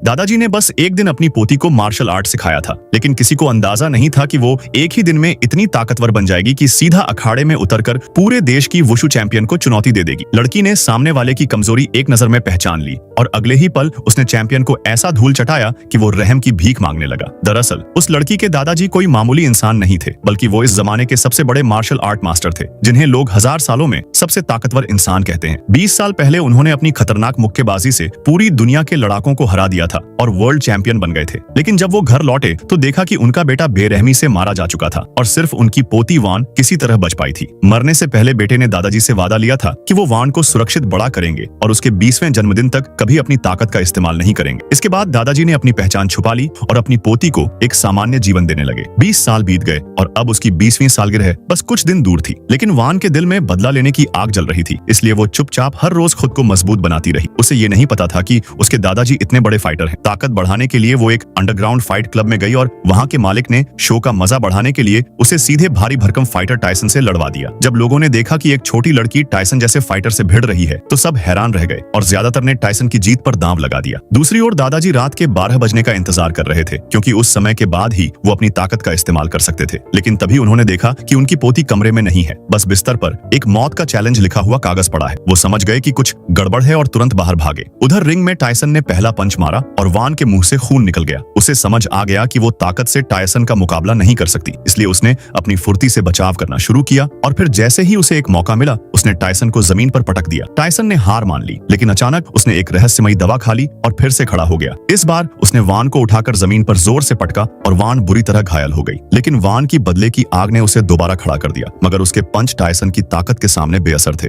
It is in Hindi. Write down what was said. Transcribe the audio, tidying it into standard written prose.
दादाजी ने बस एक दिन अपनी पोती को मार्शल आर्ट सिखाया था, लेकिन किसी को अंदाजा नहीं था कि वो एक ही दिन में इतनी ताकतवर बन जाएगी कि सीधा अखाड़े में उतरकर पूरे देश की वुशु चैंपियन को चुनौती दे देगी। लड़की ने सामने वाले की कमजोरी एक नजर में पहचान ली और अगले ही पल उसने चैंपियन को ऐसा धूल चटाया कि वो रहम की भीख मांगने लगा। दरअसल उस लड़की के दादाजी कोई मामूली इंसान नहीं थे, बल्कि वो इस जमाने के सबसे बड़े मार्शल आर्ट मास्टर थे, जिन्हें लोग 1000 सालों में सबसे ताकतवर इंसान कहते हैं। 20 साल पहले उन्होंने अपनी खतरनाक मुक्केबाजी से पूरी दुनिया के लड़ाकों को हरा दिया था और वर्ल्ड चैंपियन बन गए थे। लेकिन जब वो घर लौटे तो देखा कि उनका बेटा बेरहमी से मारा जा चुका था और सिर्फ उनकी पोती वान किसी तरह बच पाई थी। मरने से पहले बेटे ने दादाजी से वादा लिया था कि वो वान को सुरक्षित बड़ा करेंगे और उसके 20वें जन्मदिन तक कभी अपनी ताकत का इस्तेमाल नहीं करेंगे। इसके बाद दादाजी ने अपनी पहचान छुपा ली और अपनी पोती को एक सामान्य जीवन देने लगे। 20 साल बीत गए और अब उसकी 20वीं सालगिरह बस कुछ दिन दूर थी, लेकिन वान के दिल में बदला लेने की आग जल रही थी, इसलिए वो चुपचाप हर रोज खुद को मजबूत बनाती रही। उसे ये नहीं पता था कि उसके दादाजी इतने बड़े फाइटर हैं। ताकत बढ़ाने के लिए वो एक अंडरग्राउंड फाइट क्लब में गई और वहाँ के मालिक ने शो का मजा बढ़ाने के लिए उसे सीधे भारी भरकम फाइटर टायसन से लड़वा दिया। जब लोगों ने देखा कि एक छोटी लड़की टायसन जैसे फाइटर से भिड़ रही है तो सब हैरान रह गए और ज्यादातर ने टायसन की जीत पर दांव लगा दिया। दूसरी ओर दादाजी रात के 12 बजने का इंतजार कर रहे थे, क्योंकि उस समय के बाद ही वो अपनी ताकत का इस्तेमाल कर सकते थे। लेकिन तभी उन्होंने देखा कि उनकी पोती कमरे में नहीं है, बस बिस्तर पर एक मौत का चैलेंज लिखा हुआ कागज पड़ा है। वो समझ गए कि कुछ गड़बड़ है और तुरंत बाहर भागे। उधर रिंग में टायसन ने पहला पंच मारा और वान के मुंह से खून निकल गया। उसे समझ आ गया कि वो ताकत से टायसन का मुकाबला नहीं कर सकती, इसलिए उसने अपनी फुर्ती से बचाव करना शुरू किया और फिर जैसे ही उसे एक मौका मिला उसने टायसन को जमीन पर पटक दिया। टायसन ने हार मान ली, लेकिन अचानक उसने एक रहस्यमयी दवा खा ली और फिर से खड़ा हो गया। इस बार उसने वान को उठाकर जमीन पर जोर से पटका और वान बुरी तरह घायल हो गई, लेकिन वान की बदले की आग ने उसे दोबारा खड़ा कर दिया, मगर उसके पंच टायसन की ताकत के सामने बेअसर थे।